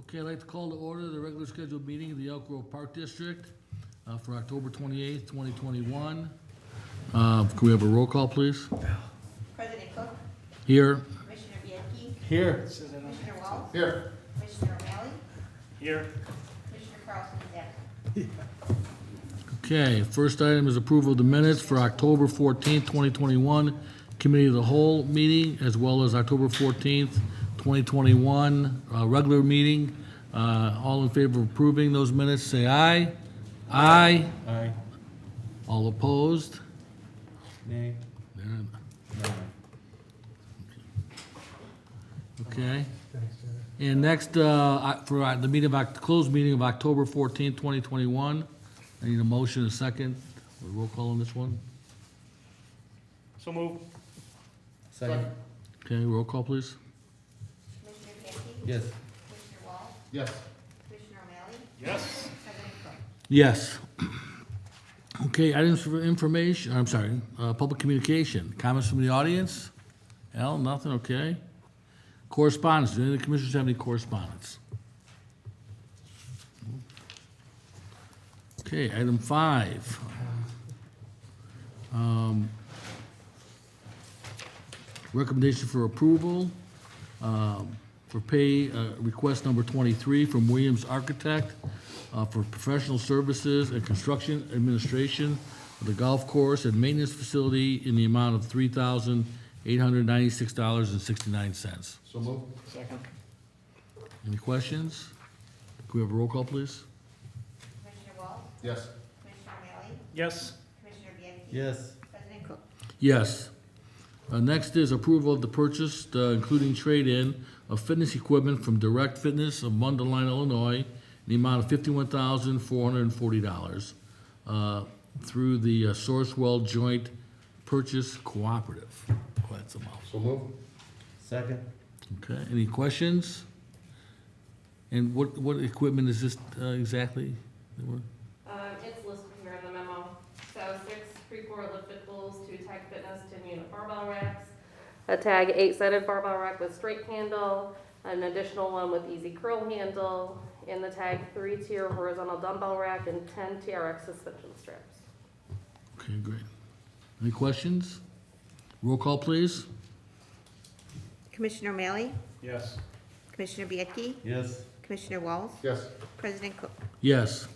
Okay, I'd like to call to order the regular scheduled meeting of the Elk Grove Park District for October 28th, 2021. Can we have a roll call, please? President Cook, Here. Commissioner Bianchi, Here. Commissioner Wells, Here. Commissioner O'Malley, Here. Commissioner Carlson is absent. Okay, first item is approval of the minutes for October 14th, 2021, Committee of the Whole meeting, as well as October 14th, 2021, regular meeting. All in favor of approving those minutes, say aye. Aye. Aye. All opposed? Nay. There. Okay. And next, for the meeting of, closed meeting of October 14th, 2021, I need a motion, a second, a roll call on this one. So move. Second. Okay, roll call, please. Commissioner Bianchi, Yes. Commissioner Wells, Yes. Commissioner O'Malley, Yes. President Cook. Yes. Okay, items for information, I'm sorry, public communication, comments from the audience? Al, nothing, okay. Correspondence, do any of the commissioners have any correspondence? Okay, item 5. Recommendation for approval for pay request number 23 from Williams Architect for professional services and construction administration of the golf course and maintenance facility in the amount of $3,896.69. So move. Second. Any questions? Can we have a roll call, please? Commissioner Wells, Yes. Commissioner O'Malley, Yes. Commissioner Bianchi, Yes. President Cook. Yes. Next is approval of the purchase, including trade-in, of fitness equipment from Direct Fitness of Mundelein, Illinois, in the amount of $51,440 through the Sourcewell Joint Purchase Cooperative. Oh, that's a mouthful. So move. Second. Okay, any questions? And what equipment is this exactly? It's listed here in the memo. So 6 pre-core lifted pulls, 2 Tag Fitness 10-unit barbell racks, a Tag 8-sided barbell rack with straight handle, an additional one with easy curl handle, and the Tag 3-tier horizontal dumbbell rack and 10 TRX suspension straps. Okay, great. Any questions? Roll call, please. Commissioner O'Malley, Yes. Commissioner Bianchi, Yes. Commissioner Wells, Yes. President Cook. Yes.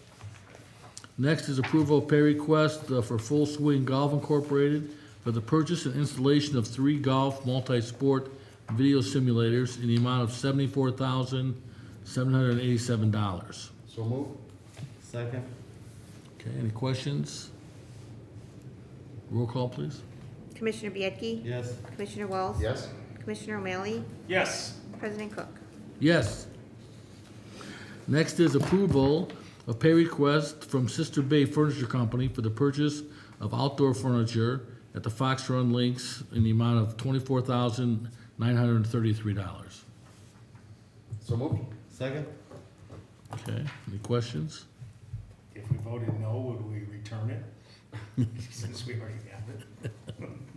Next is approval of pay request for Full Swing Golf Incorporated for the purchase and installation of 3 golf multi-sport video simulators in the amount of $74,787. So move. Second. Okay, any questions? Roll call, please. Commissioner Bianchi, Yes. Commissioner Wells, Yes. Commissioner O'Malley, Yes. President Cook. Yes. Next is approval of pay request from Sister Bay Furniture Company for the purchase of outdoor furniture at the Fox Run Links in the amount of $24,933. So move. Second. Okay, any questions? If we voted no, would we return it? Since we already have it.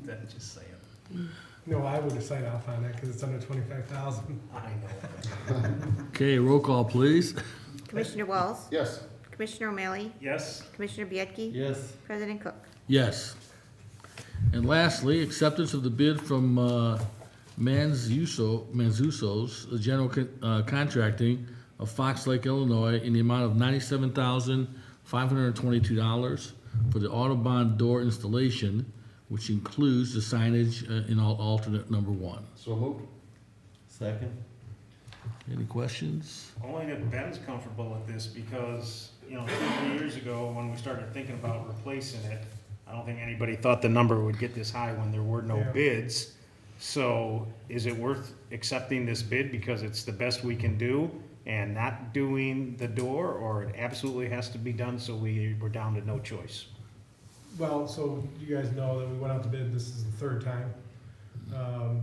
That's just saying. No, I would have signed off on it because it's under 25,000. I know. Okay, roll call, please. Commissioner Wells, Yes. Commissioner O'Malley, Yes. Commissioner Bianchi, Yes. President Cook. Yes. And lastly, acceptance of the bid from Manzuso's General Contracting of Fox Lake, Illinois, in the amount of $97,522 for the Autobahn door installation, which includes the signage in alternate number 1. So move. Second. Any questions? Only that Ben's comfortable with this because, 2 years ago, when we started thinking about replacing it, I don't think anybody thought the number would get this high when there were no Yeah. bids. So is it worth accepting this bid because it's the best we can do and not doing the door, or it absolutely has to be done so we're down to no choice? Well, so you guys know that we went out to bid, this is the 3rd time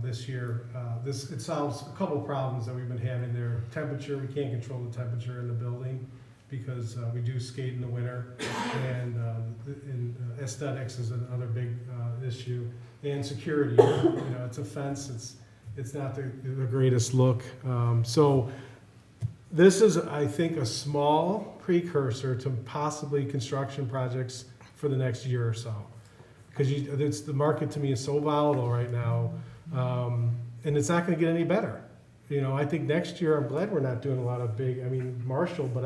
this year. It solves a couple of problems that we've been having there. Temperature, we can't control the temperature in the building because we do skate in the winter. And aesthetics is another big issue. And security, it's a fence, it's not the greatest look. So This is, I think, a small precursor to possibly construction projects for the next year or so. Because the market to me is so volatile right now, and it's not gonna get any better. You know, I think next year, I'm glad we're not doing a lot of Marshall, but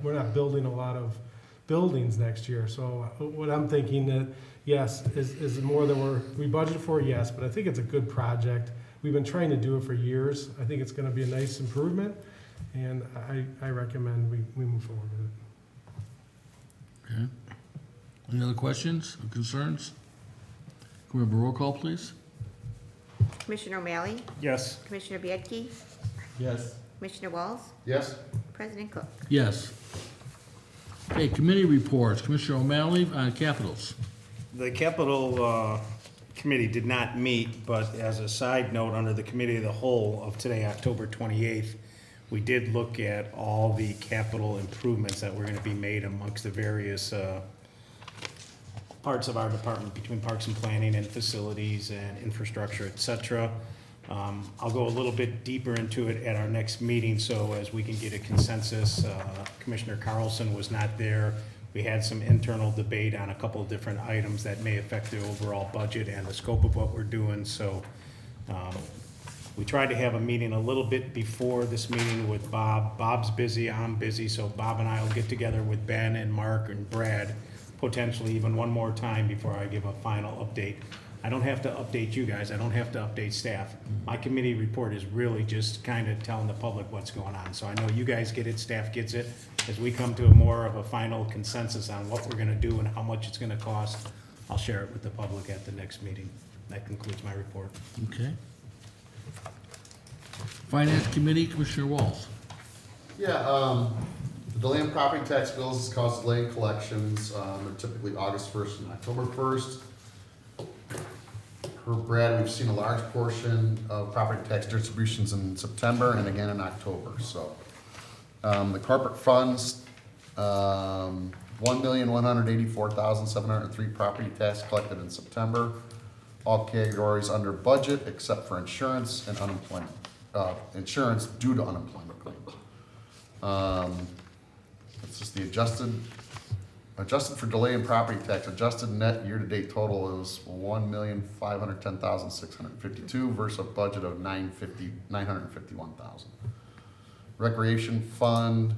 we're not building a lot of buildings next year. So what I'm thinking that, yes, is more than we budgeted for, yes, but I think it's a good project. We've been trying to do it for years. I think it's gonna be a nice improvement, and I recommend we move forward with it. Okay. Any other questions or concerns? Can we have a roll call, please? Commissioner O'Malley, Yes. Commissioner Bianchi, Yes. Commissioner Walls, Yes. President Cook. Yes. Okay, committee reports. Commissioner O'Malley on capitals. The capital committee did not meet, but as a side note, under the committee of the whole of today, October 28th, we did look at all the capital improvements that were going to be made amongst the various parts of our department, between parks and planning and facilities and infrastructure, et cetera. I'll go a little bit deeper into it at our next meeting, so as we can get a consensus. Commissioner Carlson was not there. We had some internal debate on a couple of different items that may affect the overall budget and the scope of what we're doing, so we tried to have a meeting a little bit before this meeting with Bob. Bob's busy, I'm busy, so Bob and I will get together with Ben and Mark and Brad, potentially even one more time before I give a final update. I don't have to update you guys, I don't have to update staff. My committee report is really just kind of telling the public what's going on. So I know you guys get it, staff gets it. As we come to more of a final consensus on what we're gonna do and how much it's gonna cost, I'll share it with the public at the next meeting. That concludes my report. Okay. Finance Committee, Commissioner Walls. Yeah, the delay in property tax bills has caused delay in collections. They're typically August 1st and October 1st. Per Brad, we've seen a large portion of property tax distributions in September and again in October, so. The corporate funds, 1,184,703 property tax collected in September. All categories under budget except for insurance and unemployment, insurance due to unemployment claims. It's just the adjusted for delay in property tax, adjusted net year-to-date total is 1,510,652 versus a budget of 951,000. Recreation fund,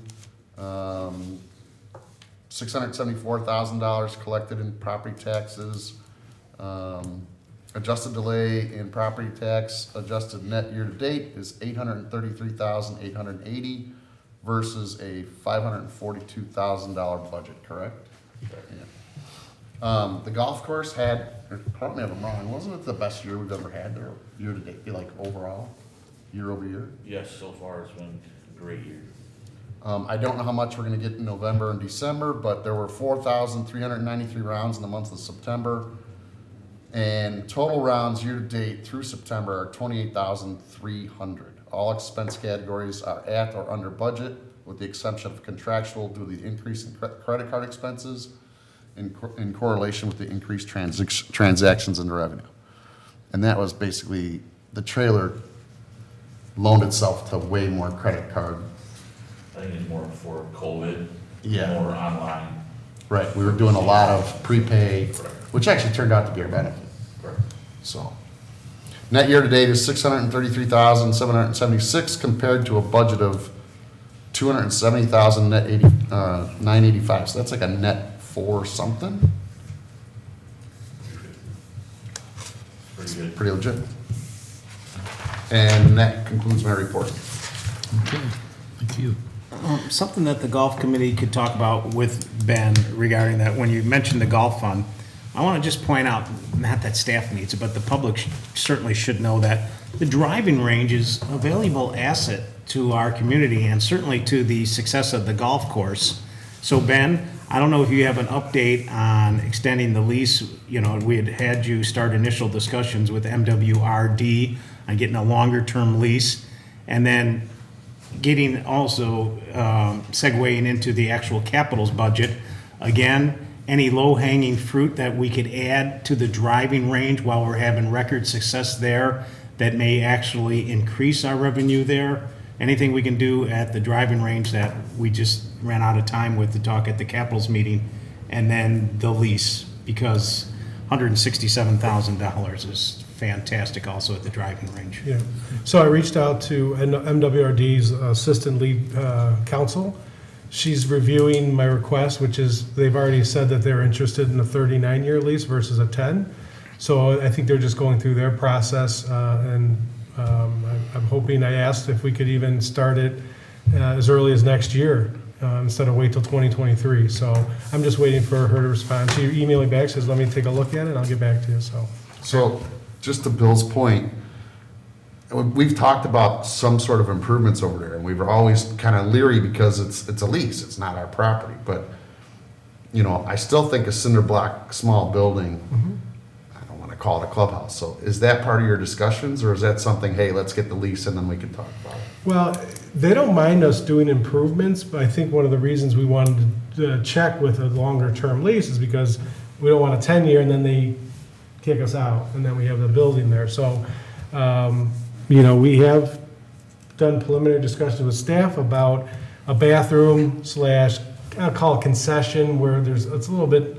$674,000 collected in property taxes. Adjusted delay in property tax, adjusted net year-to-date is $833,880 versus a $542,000 budget, correct? Yeah. The golf course had, correct me if I'm wrong, wasn't it the best year we've ever had there, year-to-date, like overall, year-over-year? Yes, so far it's been a great year. I don't know how much we're gonna get in November and December, but there were 4,393 rounds in the month of September. And total rounds year-to-date through September are 28,300. All expense categories are at or under budget, with the exception of contractual due to the increase in credit card expenses in correlation with the increased transactions and revenue. And that was basically, the trailer loaned itself to way more credit card. I think it's more for COVID. Yeah. More online. Right, we were doing a lot of prepay, which actually turned out to be our benefit. Correct. So, net year-to-date is 633,776 compared to a budget of 270,000 net 985. So that's like a net 4 something. Pretty good. Pretty legit. And that concludes my report. Okay, thank you. Something that the golf committee could talk about with Ben regarding that, when you mentioned the golf fund, I want to just point out, not that staff needs it, but the public certainly should know that the driving range is a valuable asset to our community and certainly to the success of the golf course. So Ben, I don't know if you have an update on extending the lease. You know, we had you start initial discussions with MWRD on getting a longer-term lease, and then getting also segueing into the actual capitals budget. Again, any low-hanging fruit that we could add to the driving range while we're having record success there that may actually increase our revenue there anything we can do at the driving range that we just ran out of time with to talk at the Capitals meeting, and then the lease, because $167,000 is fantastic also at the driving range. Yeah, so I reached out to MWRD's Assistant Lead Counsel. She's reviewing my request, which is, they've already said that they're interested in a 39-year lease versus a 10. So I think they're just going through their process, and I'm hoping, I asked if we could even start it as early as next year, instead of wait till 2023. So I'm just waiting for her to respond. She emailed me back, says, let me take a look at it, and I'll get back to you, so. So, just to Bill's point, we've talked about some sort of improvements over there, and we were always kind of leery because it's a lease, it's not our property, but, you know, I still think a cinder block, small building, I don't want to call it a clubhouse, so is that part of your discussions, or is that something, hey, let's get the lease and then we can talk about it? Well, they don't mind us doing improvements, but I think one of the reasons we wanted to check with a longer-term lease is because we don't want a 10-year and then they kick us out, and then we have the building there. So, you know, we have done preliminary discussions with staff about a bathroom slash, I'll call it concession, where it's a little bit,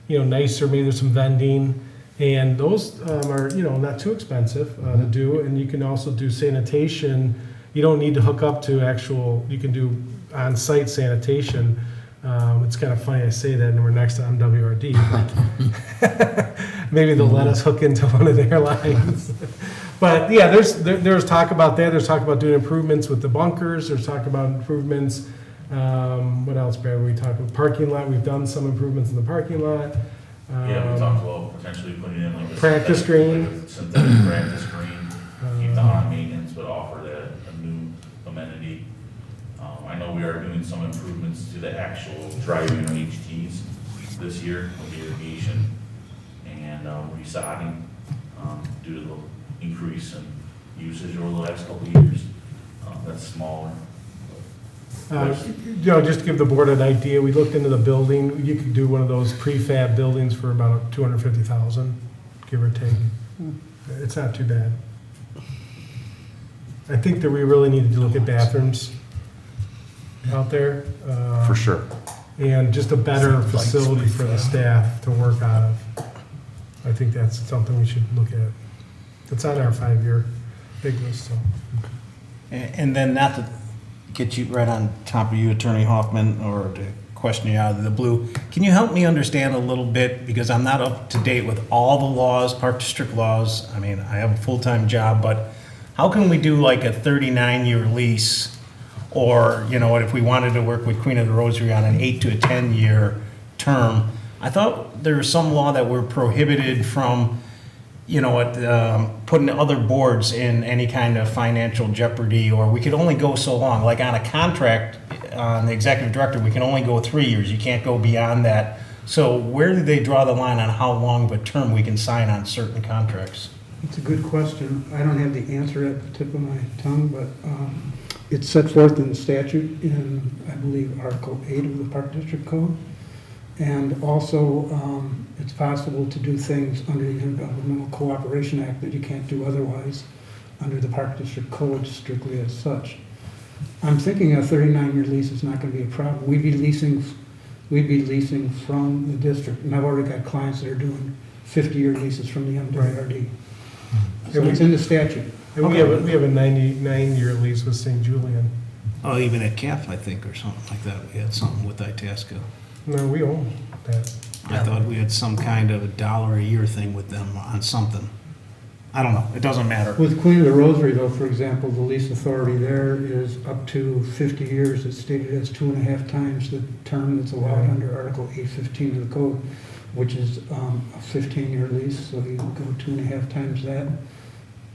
you know, nicer, maybe there's some vending, and those are, you know, not too expensive to do, and you can also do sanitation. You don't need to hook up to actual, you can do on-site sanitation. It's kind of funny I say that, and we're next to MWRD, but maybe they'll let us hook into one of their lines. But yeah, there's talk about that. There's talk about doing improvements with the bunkers. There's talk about improvements. What else, Brad? We talked about parking lot. We've done some improvements in the parking lot. Yeah, we talked about potentially putting in like a. Practice synthetic- green. like a Synthetic practice green, keep the on maintenance, but offer that a new amenity. I know we are doing some improvements to the actual driving range tees this year with irrigation and resodding, due to the increase in usage over the last couple of years. That's smaller. You know, just to give the board an idea, we looked into the building. You could do one of those prefab buildings for about $250,000, give or take. It's not too bad. I think that we really need to look at bathrooms out there. For sure. And just a better facility for the staff to work out of. I think that's something we should look at. It's on our 5-year big list, so. And then, not to get you right on top of you, Attorney Hoffman, or to question you out of the blue, can you help me understand a little bit, because I'm not up to date with all the laws, Park District laws. I mean, I have a full-time job, but how can we do like a 39-year lease? Or, you know, if we wanted to work with Queen of the Rosary on an 8 to a 10-year term, I thought there was some law that we're prohibited from, you know, putting other boards in any kind of financial jeopardy, or we could only go so long. Like on a contract, on the executive director, we can only go 3 years. You can't go beyond that. So where do they draw the line on how long of a term we can sign on certain contracts? It's a good question. I don't have the answer at the tip of my tongue, but it's set forth in the statute in, I believe, Article 8 of the Park District Code. And also, it's possible to do things under the Intergovernmental Cooperation Act that you can't do otherwise under the Park District Code strictly as such. I'm thinking a 39-year lease is not going to be a problem. We'd be leasing from the district, and I've already got clients that are doing 50-year leases from the MWRD. So it's in the statute. And we have a 99-year lease with St. Julian. Oh, even at CAF, I think, or something like that. We had something with Itasca. No, we own that. I thought we had some kind of $1 a year thing with them on something. I don't know, it doesn't matter. With Queen of the Rosary, though, for example, the lease authority there is up to 50 years. It's stated as 2.5 times the term that's allowed under Article 815 of the code, which is a 15-year lease, so you go 2.5 times that,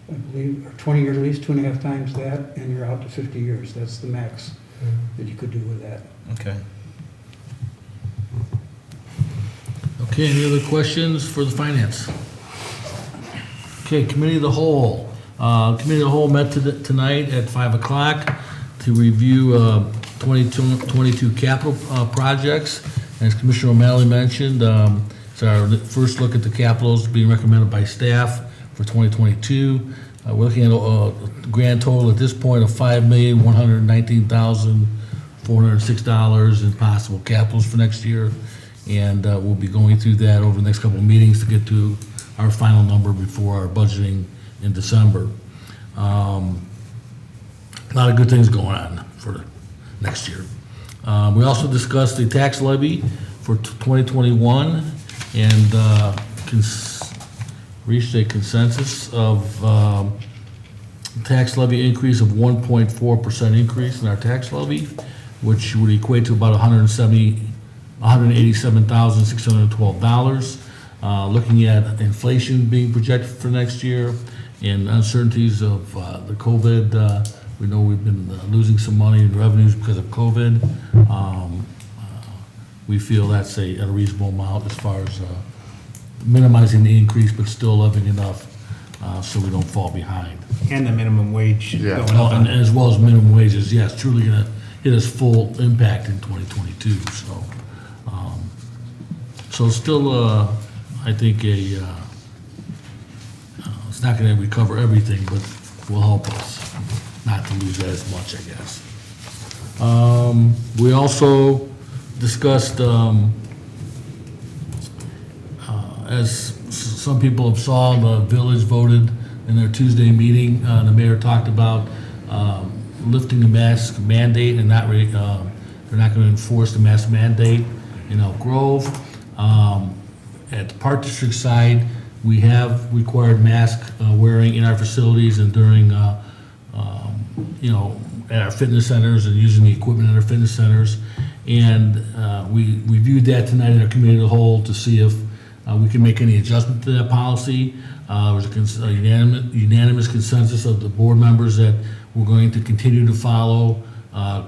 I believe, or 20-year lease, 2.5 times that, and you're out to 50 years. That's the max that you could do with that. Okay. Okay, any other questions for the finance? Okay, Committee of the Whole. Committee of the Whole met tonight at 5 o'clock to review 2022 capital projects. As Commissioner O'Malley mentioned, it's our first look at the capitals being recommended by staff for 2022. We're looking at a grand total at this point of $5,119,406 in possible capitals for next year. And we'll be going through that over the next couple of meetings to get to our final number before our budgeting in December. A lot of good things going on for next year. We also discussed the tax levy for 2021 and reached a consensus of tax levy increase of 1.4% increase in our tax levy, which would equate to about $187,612. Looking at inflation being projected for next year and uncertainties of the COVID, we know we've been losing some money in revenues because of COVID. We feel that's a reasonable amount as far as minimizing the increase, but still levying enough so we don't fall behind. And the minimum wage Yeah. going up. And as well as minimum wages, yes, truly gonna hit us full impact in 2022, so. So still, I think it's not gonna recover everything, but will help us not to lose as much, I guess. We also discussed, as some people have saw, the village voted in their Tuesday meeting, the mayor talked about lifting the mask mandate and not, they're not gonna enforce the mask mandate in Elk Grove. At the Park District side, we have required mask wearing in our facilities and during, at our fitness centers and using the equipment at our fitness centers. And we reviewed that tonight in our committee of the whole to see if we can make any adjustment to that policy. There was a unanimous consensus of the board members that we're going to continue to follow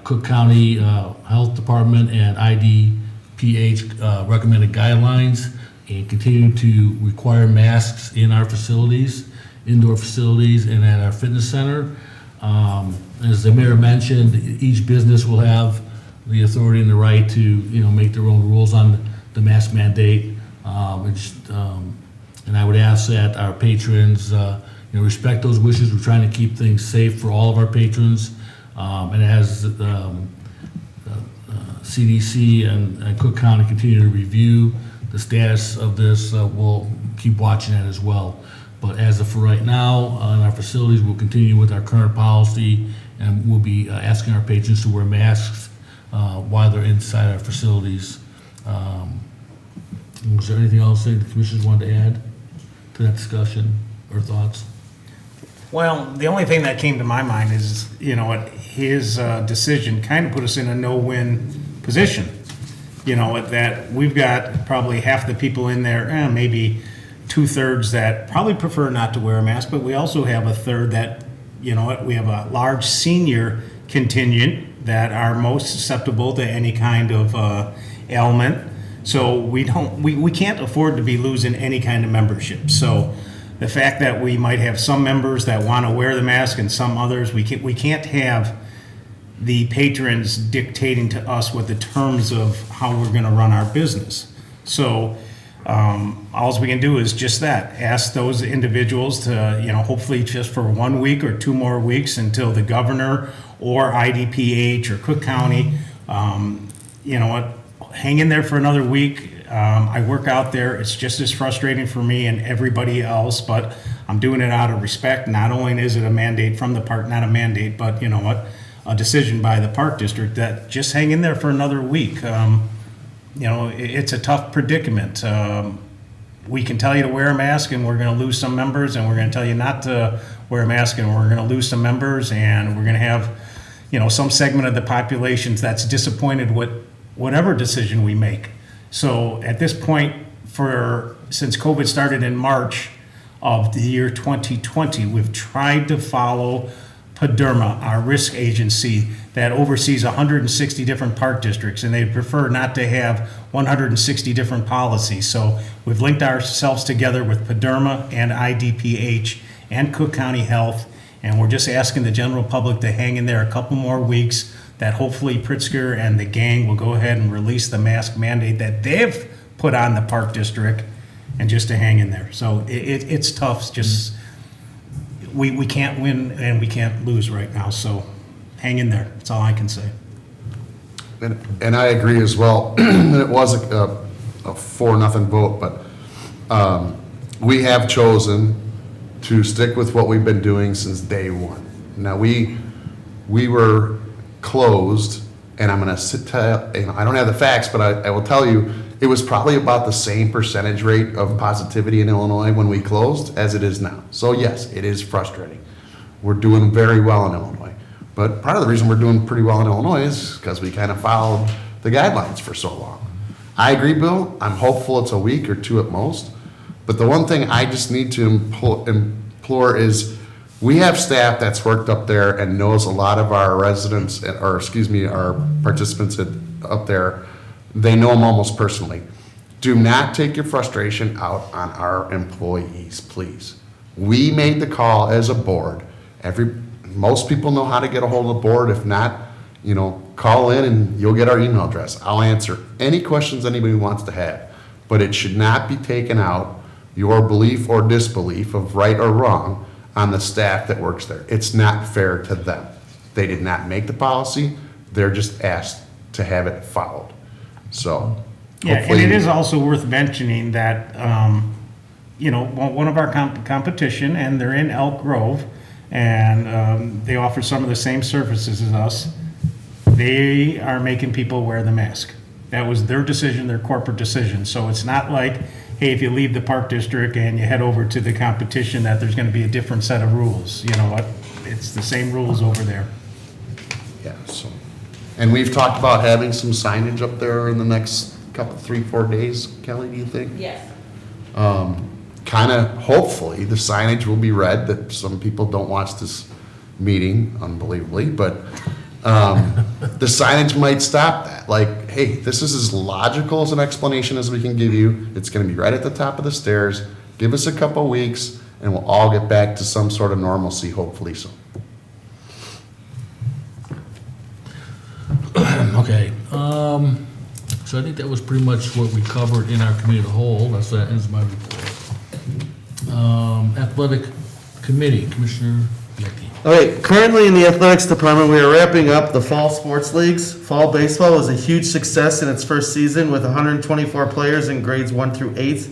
Cook County Health Department and IDPH recommended guidelines and continue to require masks in our facilities, indoor facilities and at our fitness center. As the mayor mentioned, each business will have the authority and the right to, make their own rules on the mask mandate. And I would ask that our patrons, respect those wishes. We're trying to keep things safe for all of our patrons. And as CDC and Cook County continue to review the status of this, we'll keep watching that as well. But as of for right now, in our facilities, we'll continue with our current policy, and we'll be asking our patrons to wear masks while they're inside our facilities. Was there anything else that the commissioners wanted to add to that discussion or thoughts? Well, the only thing that came to my mind is, his decision kind of put us in a no-win position. That we've got probably half the people in there, maybe 2/3 that probably prefer not to wear a mask, but we also have a third that, we have a large senior contingent that are most susceptible to any kind of ailment. So we can't afford to be losing any kind of membership. So the fact that we might have some members that want to wear the mask and some others, we can't have the patrons dictating to us what the terms of how we're going to run our business. So all we can do is just that, ask those individuals to, hopefully just for 1 week or 2 more weeks until the governor or IDPH or Cook County, hang in there for another week. I work out there. It's just as frustrating for me and everybody else, but I'm doing it out of respect. Not only is it a mandate from the park, not a mandate, but a decision by the Park District that just hang in there for another week. It's a tough predicament. We can tell you to wear a mask and we're going to lose some members, and we're going to tell you not to wear a mask and we're going to lose some members, and we're going to have, some segment of the population that's disappointed with whatever decision we make. So at this point, since COVID started in March of the year 2020, we've tried to follow PDERMA, our risk agency that oversees 160 different park districts, and they prefer not to have 160 different policies. So we've linked ourselves together with PDERMA and IDPH and Cook County Health, and we're just asking the general public to hang in there a couple more weeks, that hopefully Pritzker and the gang will go ahead and release the mask mandate that they've put on the Park District, and just to hang in there. So it's tough, just we can't win and we can't lose right now, so hang in there. That's all I can say. And I agree as well. It was a 4-0 vote, but we have chosen to stick with what we've been doing since day one. Now, we were closed, and I'm gonna I don't have the facts, but I will tell you, it was probably about the same percentage rate of positivity in Illinois when we closed as it is now. So yes, it is frustrating. We're doing very well in Illinois. But part of the reason we're doing pretty well in Illinois is because we kind of followed the guidelines for so long. I agree, Bill. I'm hopeful it's a week or two at most. But the one thing I just need to implore is we have staff that's worked up there and knows a lot of our residents, or excuse me, our participants up there. They know them almost personally. Do not take your frustration out on our employees, please. We made the call as a board. Most people know how to get a hold of the board. If not, call in and you'll get our email address. I'll answer any questions anybody wants to have. But it should not be taken out, your belief or disbelief of right or wrong, on the staff that works there. It's not fair to them. They did not make the policy. They're just asked to have it followed. So Yeah, and hopefully- it is also worth mentioning that, one of our competition, and they're in Elk Grove, and they offer some of the same services as us. They are making people wear the mask. That was their decision, their corporate decision. So it's not like, hey, if you leave the Park District and you head over to the competition, that there's gonna be a different set of rules. You know what? It's the same rules over there. Yeah, so, and we've talked about having some signage up there in the next couple, 3-4 days. Kelly, do you think? Yes. Kind of, hopefully, the signage will be read, that some people don't watch this meeting, unbelievably, but the signage might stop that. Like, hey, this is as logical as an explanation as we can give you. It's gonna be right at the top of the stairs. Give us a couple weeks, and we'll all get back to some sort of normalcy, hopefully soon. Okay, so I think that was pretty much what we covered in our committee of the whole. That ends my report. Athletic Committee, Commissioner Yecki. Okay, currently in the athletics department, we are wrapping up the fall sports leagues. Fall baseball was a huge success in its first season with 124 players in grades 1 through 8.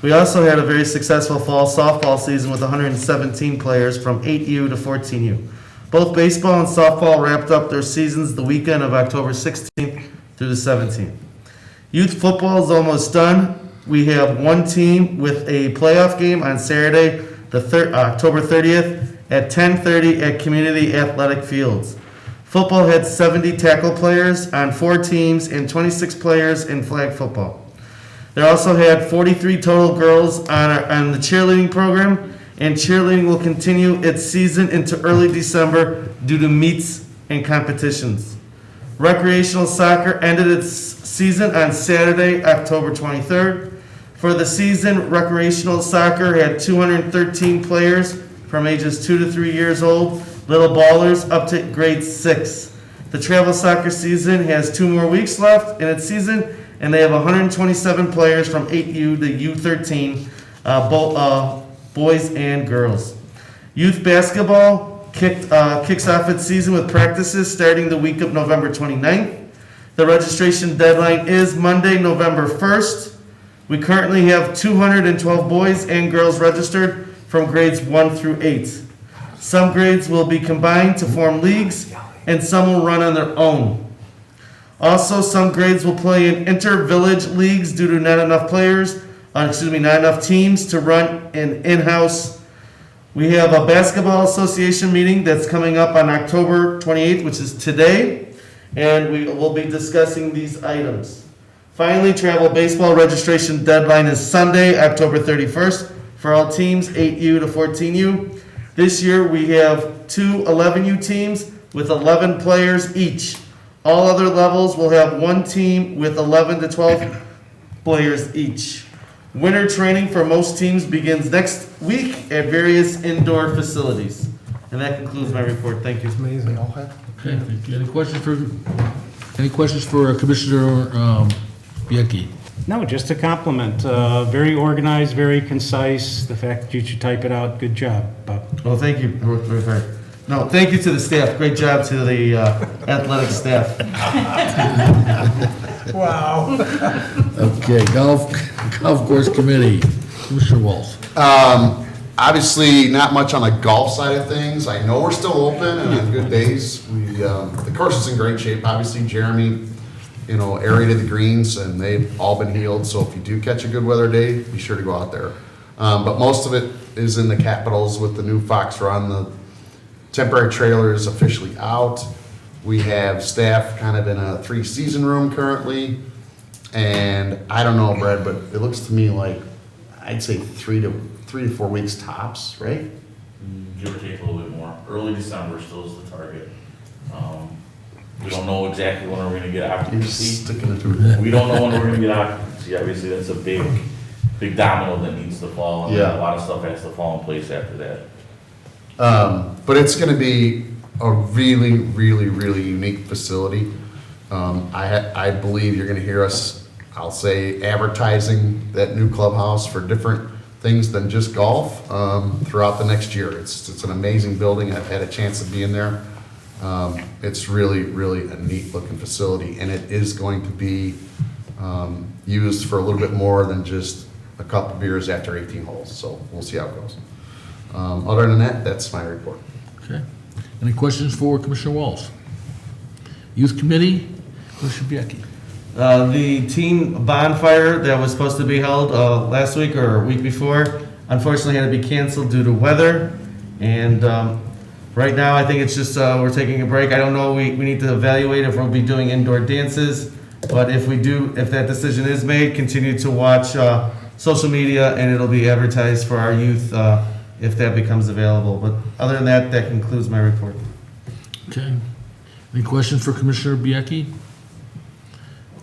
We also had a very successful fall softball season with 117 players from 8U to 14U. Both baseball and softball wrapped up their seasons the weekend of October 16th through the 17th. Youth football is almost done. We have one team with a playoff game on Saturday, October 30th at 10:30 at Community Athletic Fields. Football had 70 tackle players on 4 teams and 26 players in flag football. There also had 43 total girls on the cheerleading program, and cheerleading will continue its season into early December due to meets and competitions. Recreational soccer ended its season on Saturday, October 23rd. For the season, recreational soccer had 213 players from ages 2 to 3 years old, little ballers up to grade 6. The travel soccer season has 2 more weeks left in its season, and they have 127 players from 8U to U13, both boys and girls. Youth basketball kicks off its season with practices starting the week of November 29th. The registration deadline is Monday, November 1st. We currently have 212 boys and girls registered from grades 1 through 8. Some grades will be combined to form leagues, and some will run on their own. Also, some grades will play in inter-village leagues due to not enough teams to run an in-house. We have a basketball association meeting that's coming up on October 28th, which is today, and we will be discussing these items. Finally, travel baseball registration deadline is Sunday, October 31st, for all teams 8U to 14U. This year, we have 2 11U teams with 11 players each. All other levels will have 1 team with 11 to 12 players each. Winter training for most teams begins next week at various indoor facilities. And that concludes my report. Thank you. It's amazing. Okay, thank you. Any questions for Commissioner Yecki? No, just a compliment. Very organized, very concise. The fact that you should type it out, good job, Bob. Well, thank you. I worked very hard. No, thank you to the staff. Great job to the athletic staff. Wow. Okay, golf course committee, Commissioner Walls. Obviously, not much on the golf side of things. I know we're still open and on good days. The course is in great shape. Obviously, Jeremy, aerated the greens and they've all been healed. So if you do catch a good weather day, be sure to go out there. But most of it is in the Capitals with the new Fox Run. The temporary trailer is officially out. We have staff kind of in a 3-season room currently. And I don't know, Brad, but it looks to me like, I'd say 3 to 4 weeks tops, right? Give or take a little bit more. Early December still is the target. We don't know exactly when we're gonna get You're occupancy. sticking it to it. We don't know when we're gonna get occupancy. Obviously, that's a big domino that needs to fall, and then Yeah. a lot of stuff has to fall in place after that. But it's gonna be a really, really, really unique facility. I believe you're gonna hear us, I'll say, advertising that new clubhouse for different things than just golf, throughout the next year. It's an amazing building. I've had a chance to be in there. It's really, really a neat looking facility, and it is going to be, used for a little bit more than just a couple beers after 18 holes, so we'll see how it goes. Other than that, that's my report. Okay. Any questions for Commissioner Walls? Youth Committee, Commissioner Bianchi. The teen bonfire that was supposed to be held last week or a week before, unfortunately had to be canceled due to weather. And right now, I think it's just we're taking a break. I don't know, we need to evaluate if we'll be doing indoor dances. But if we do, if that decision is made, continue to watch social media and it'll be advertised for our youth if that becomes available. But other than that, that concludes my report. Okay. Any questions for Commissioner Bianchi?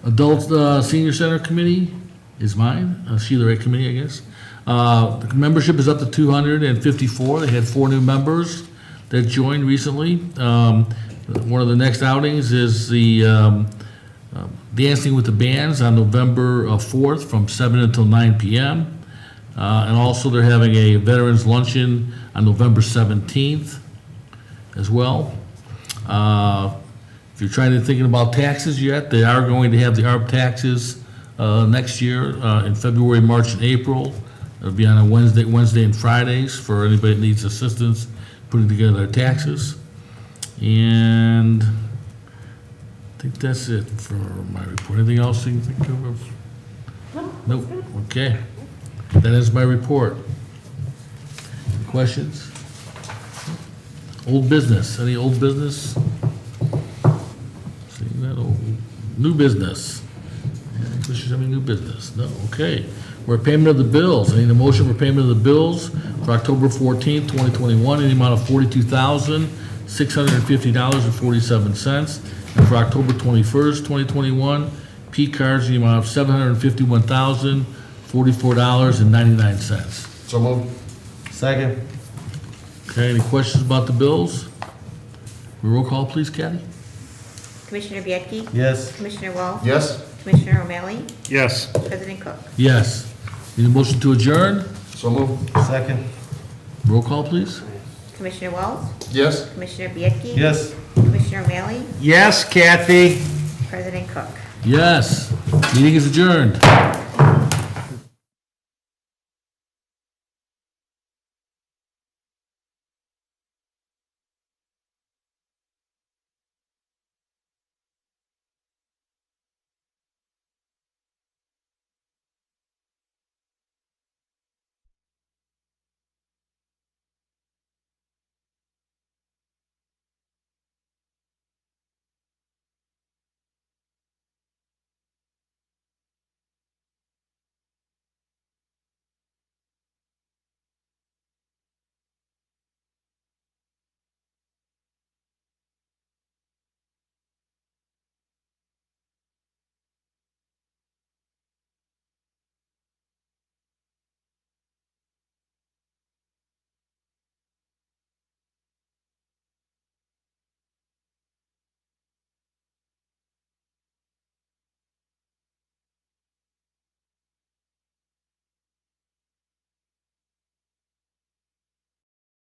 Adult Senior Center Committee is mine, Sheila Ray Committee, I guess. The membership is up to 254. They had 4 new members that joined recently. One of the next outings is the Dancing with the Bands on November 4th from 7 until 9 p.m. And also they're having a Veterans Luncheon on November 17th as well. If you're thinking about taxes yet, they are going to have the ARP taxes next year in February, March, and April. It'll be on a Wednesday and Fridays for anybody that needs assistance putting together their taxes. And I think that's it for my report. Anything else you can think of? Nope. Okay. That is my report. Any questions? Old business. Any old business? Seeing that old. New business. Any questions? Any new business? No. Okay. We're at payment of the bills. I need a motion for payment of the bills for October 14th, 2021, in the amount of $42,650.47. And for October 21st, 2021, P cards in the amount of $751,044.99. So moved. Second. Okay, any questions about the bills? Roll call, please, Kathy? Commissioner Bianchi? Yes. Commissioner Walls? Yes? Commissioner O'Malley? Yes. President Cook? Yes. Need a motion to adjourn? So moved. Second. Roll call, please. Commissioner Walls? Yes? Commissioner Bianchi? Yes. Commissioner O'Malley? Yes, Kathy. President Cook? Yes. Meeting is adjourned.